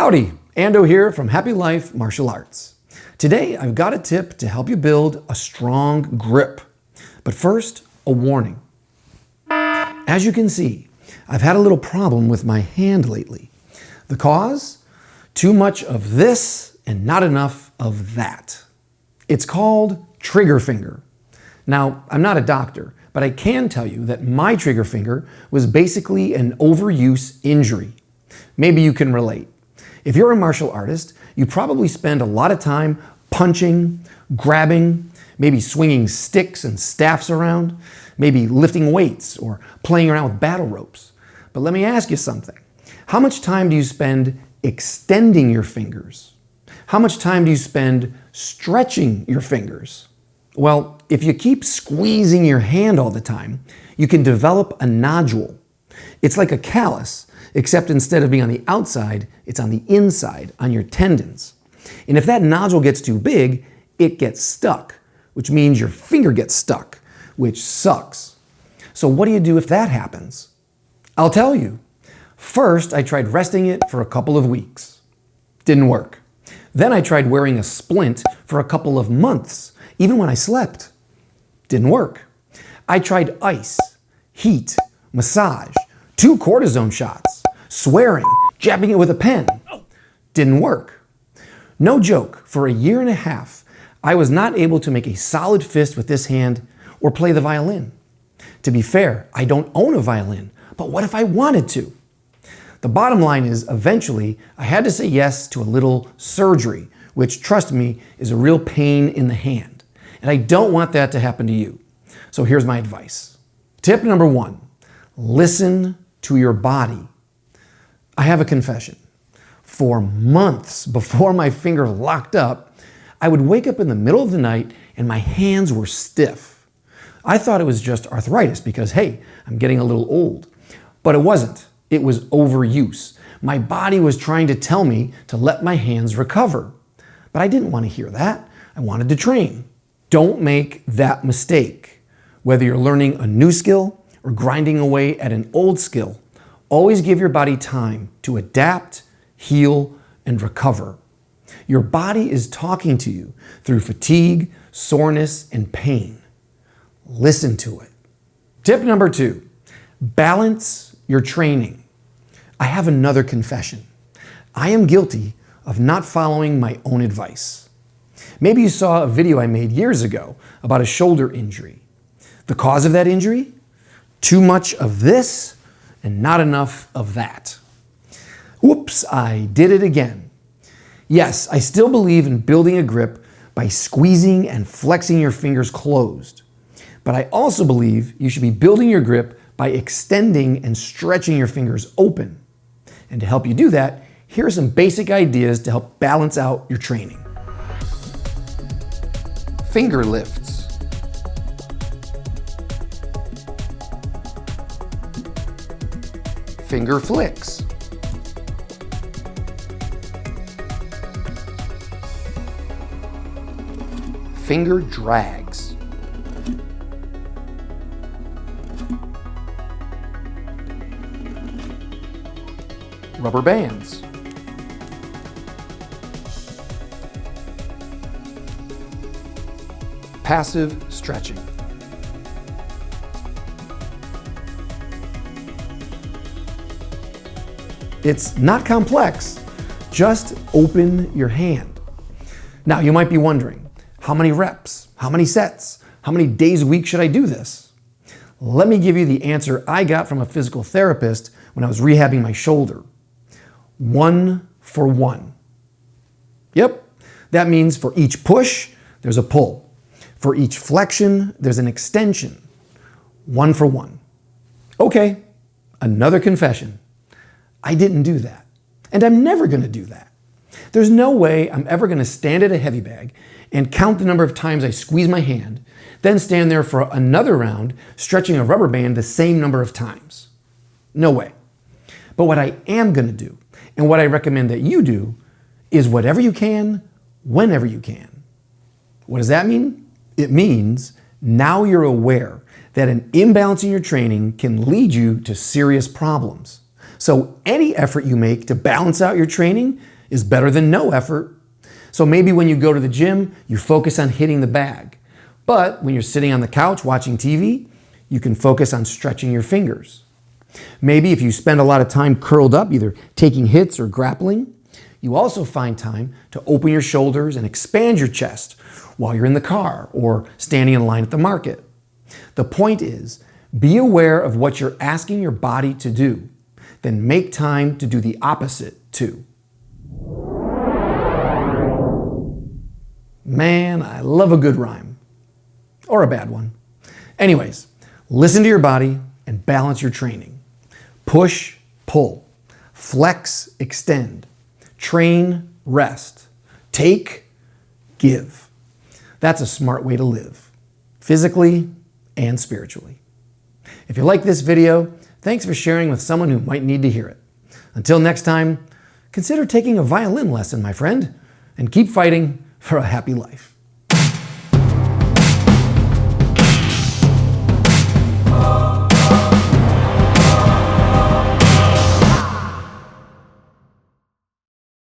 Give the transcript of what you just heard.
Howdy, Ando here from Happy Life Martial Arts. Today I've got a tip to help you build a strong grip. But first, a warning. As you can see, I've had a little problem with my hand lately. The cause? Too much of this and not enough of that. It's called trigger finger. Now, I'm not a doctor, but I can tell you that my trigger finger was basically an overuse injury. Maybe you can relate. If you're a martial artist, you probably spend a lot of time punching, grabbing, maybe swinging sticks and staffs around, maybe lifting weights or playing around with battle ropes. But let me ask you something. How much time do you spend extending your fingers? How much time do you spend stretching your fingers? Well, if you keep squeezing your hand all the time, you can develop a nodule. It's like a callus, except instead of being on the outside, it's on the inside, on your tendons. And if that nodule gets too big, it gets stuck, which means your finger gets stuck, which sucks. So what do you do if that happens? I'll tell you. First, I tried resting it for a couple of weeks. Didn't work. Then I tried wearing a splint for a couple of months, even when I slept. Didn't work. I tried ice, heat, massage, 2 cortisone shots, swearing, jabbing it with a pen. Didn't work. No joke, for a year and a half, I was not able to make a solid fist with this hand or play the violin. To be fair, I don't own a violin, but what if I wanted to? The bottom line is, eventually, I had to say yes to a little surgery, which, trust me, is a real pain in the hand. And I don't want that to happen to you. So here's my advice. Tip number 1, listen to your body. I have a confession. For months before my finger locked up, I would wake up in the middle of the night and my hands were stiff. I thought it was just arthritis because, hey, I'm getting a little old. But it wasn't. It was overuse. My body was trying to tell me to let my hands recover. But I didn't want to hear that. I wanted to train. Don't make that mistake. Whether you're learning a new skill or grinding away at an old skill, always give your body time to adapt, heal, and recover. Your body is talking to you through fatigue, soreness, and pain. Listen to it. Tip number 2, balance your training. I have another confession. I am guilty of not following my own advice. Maybe you saw a video I made years ago about a shoulder injury. The cause of that injury? Too much of this and not enough of that. Whoops, I did it again. Yes, I still believe in building a grip by squeezing and flexing your fingers closed. But I also believe you should be building your grip by extending and stretching your fingers open. And to help you do that, here are some basic ideas to help balance out your training. Finger lifts. Finger flicks. Finger drags. Rubber bands. Passive stretching. It's not complex. Just open your hand. Now, you might be wondering, how many reps? How many sets? How many days a week should I do this? Let me give you the answer I got from a physical therapist when I was rehabbing my shoulder. 1 for 1. Yep, that means for each push, there's a pull. For each flexion, there's an extension. 1 for 1. Okay, another confession. I didn't do that. And I'm never going to do that. There's no way I'm ever going to stand at a heavy bag and count the number of times I squeeze my hand, then stand there for another round stretching a rubber band the same number of times. No way. But what I am going to do, and what I recommend that you do, is whatever you can, whenever you can. What does that mean? It means now you're aware that an imbalance in your training can lead you to serious problems. So any effort you make to balance out your training is better than no effort. So maybe when you go to the gym, you focus on hitting the bag. But when you're sitting on the couch watching TV, you can focus on stretching your fingers. Maybe if you spend a lot of time curled up, either taking hits or grappling, you also find time to open your shoulders and expand your chest while you're in the car or standing in line at the market. The point is, be aware of what you're asking your body to do, then make time to do the opposite too. Man, I love a good rhyme. Or a bad one. Anyways, listen to your body and balance your training. Push, pull. Flex, extend. Train, rest. Take, give. That's a smart way to live, physically and spiritually. If you like this video, thanks for sharing with someone who might need to hear it. Until next time, consider taking a violin lesson, my friend, and keep fighting for a happy life.